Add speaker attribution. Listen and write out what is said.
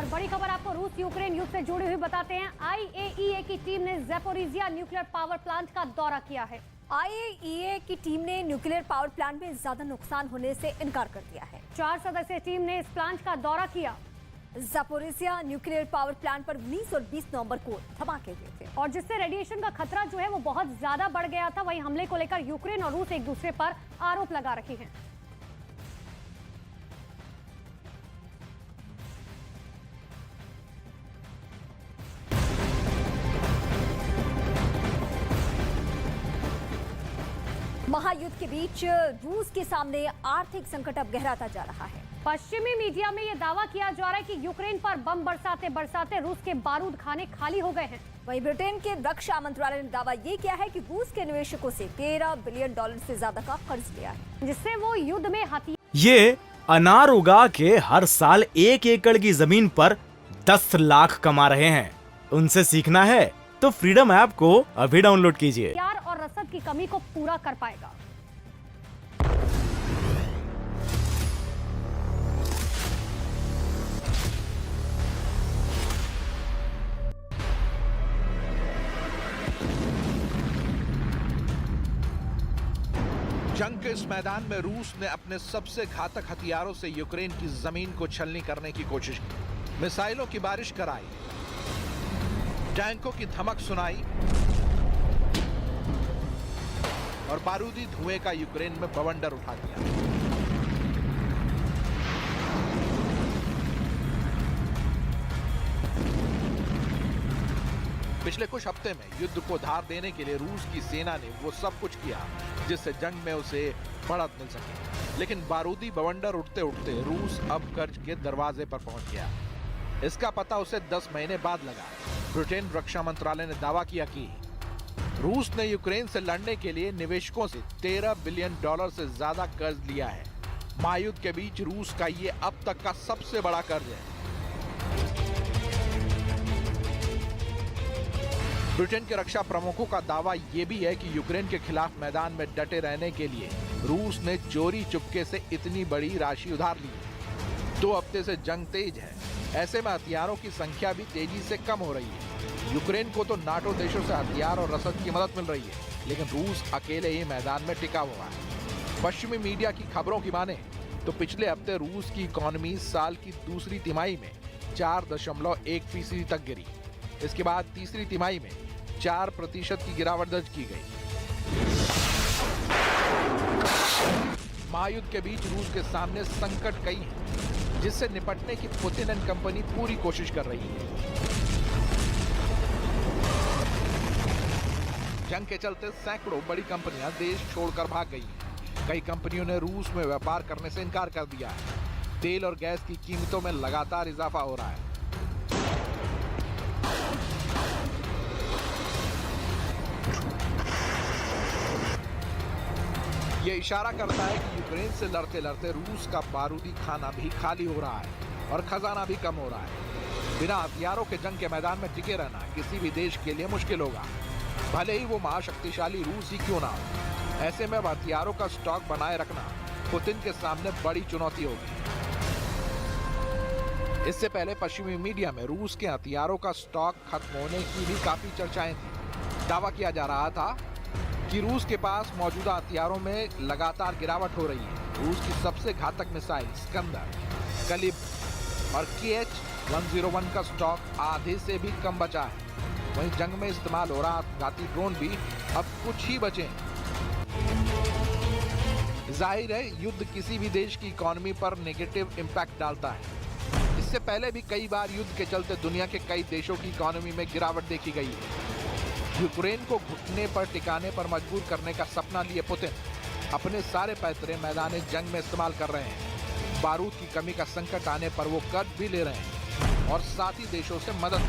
Speaker 1: और बड़ी खबर आपको रूस यूक्रेन युद्ध से जुड़ी हुई बताते हैं। आईएईए की टीम ने ज़ैपोरिज़िया न्यूक्लियर पावर प्लांट का दौरा किया है।
Speaker 2: आईएईए की टीम ने न्यूक्लियर पावर प्लांट में ज्यादा नुकसान होने से इनकार कर दिया है।
Speaker 1: 4 सदस्यीय टीम ने इस प्लांट का दौरा किया।
Speaker 2: ज़ैपोरिज़िया न्यूक्लियर पावर प्लांट पर 19 और 20 नवंबर को धमाके हुए थे
Speaker 1: और जिससे रेडिएशन का खतरा जो है वो बहुत ज्यादा बढ़ गया था। वहीं हमले को लेकर यूक्रेन और रूस एक दूसरे पर आरोप लगा रहे हैं।
Speaker 2: महायुद्ध के बीच रूस के सामने आर्थिक संकट अब गहराता जा रहा है।
Speaker 1: पश्चिमी मीडिया में यह दावा किया जा रहा है कि यूक्रेन पर बम बरसाते बरसाते रूस के बारूद खाने खाली हो गए हैं।
Speaker 2: वहीं ब्रिटेन के रक्षा मंत्रालय ने दावा ये किया है कि रूस के निवेशकों से $13 बिलियन से ज्यादा का कर्ज लिया है,
Speaker 1: जिससे वो युद्ध में हथियार।
Speaker 3: ये अनार उगा के हर साल 1 एकड़ की जमीन पर 10 लाख कमा रहे हैं। उनसे सीखना है तो फ्रीडम ऐप को अभी डाउनलोड कीजिए।
Speaker 1: हथियार और रसद की कमी को पूरा कर पाएगा।
Speaker 4: जंग के इस मैदान में रूस ने अपने सबसे घातक हथियारों से यूक्रेन की जमीन को छलनी करने की कोशिश की। मिसाइलों की बारिश कराई, टैंकों की धमक सुनाई और बारूदी धुएं का यूक्रेन में बवंडर उठा दिया। पिछले कुछ हफ्ते में युद्ध को धार देने के लिए रूस की सेना ने वो सब कुछ किया जिससे जंग में उसे बढ़त मिल सके, लेकिन बारूदी बवंडर उठते उठते रूस अब कर्ज के दरवाजे पर पहुंच गया। इसका पता उसे 10 महीने बाद लगा। ब्रिटेन रक्षा मंत्रालय ने दावा किया कि रूस ने यूक्रेन से लड़ने के लिए निवेशकों से $13 बिलियन से ज्यादा कर्ज लिया है। महायुद्ध के बीच रूस का ये अब तक का सबसे बड़ा कर्ज है। ब्रिटेन के रक्षा प्रमुखों का दावा यह भी है कि यूक्रेन के खिलाफ मैदान में डटे रहने के लिए रूस ने चोरी चुपके से इतनी बड़ी राशि उधार ली है। 2 हफ्ते से जंग तेज है, ऐसे में हथियारों की संख्या भी तेजी से कम हो रही है। यूक्रेन को तो नाटो देशों से हथियार और रसद की मदद मिल रही है, लेकिन रूस अकेले ही मैदान में टिका हुआ है। पश्चिमी मीडिया की खबरों की माने तो पिछले हफ्ते रूस की इकोनॉमी साल की दूसरी तिमाही में 4.1% तक गिरी। इसके बाद तीसरी तिमाही में 4% की गिरावट दर्ज की गई। महायुद्ध के बीच रूस के सामने संकट कई हैं, जिससे निपटने की पुतिन एंड कंपनी पूरी कोशिश कर रही है। जंग के चलते सैकड़ों बड़ी कंपनियां देश छोड़कर भाग गई हैं। कई कंपनियों ने रूस में व्यापार करने से इनकार कर दिया है। तेल और गैस की कीमतों में लगातार इजाफा हो रहा है। ये इशारा करता है कि यूक्रेन से लड़ते लड़ते रूस का बारूदी खाना भी खाली हो रहा है और खजाना भी कम हो रहा है। बिना हथियारों के जंग के मैदान में टिके रहना किसी भी देश के लिए मुश्किल होगा, भले ही वो महाशक्तिशाली रूस ही क्यों ना हो। ऐसे में हथियारों का स्टॉक बनाए रखना पुतिन के सामने बड़ी चुनौती होगी। इससे पहले पश्चिमी मीडिया में रूस के हथियारों का स्टॉक खत्म होने की भी काफी चर्चाएं थी। दावा किया जा रहा था कि रूस के पास मौजूदा हथियारों में लगातार गिरावट हो रही है। रूस की सबसे घातक मिसाइल स्कंदर, कलिब और KH-101 का स्टॉक आधे से भी कम बचा है। वहीं जंग में इस्तेमाल हो रहा आत्मघाती ड्रोन भी अब कुछ ही बचे हैं। जाहिर है युद्ध किसी भी देश की इकोनॉमी पर नेगेटिव इम्पैक्ट डालता है। इससे पहले भी कई बार युद्ध के चलते दुनिया के कई देशों की इकोनॉमी में गिरावट देखी गई है। यूक्रेन को घुटने पर टिकाने पर मजबूर करने का सपना लिए पुतिन अपने सारे पैतरे मैदान जंग में इस्तेमाल कर रहे हैं। बारूद की कमी का संकट आने पर वो कर्ज भी ले रहे हैं और साथी देशों से मदद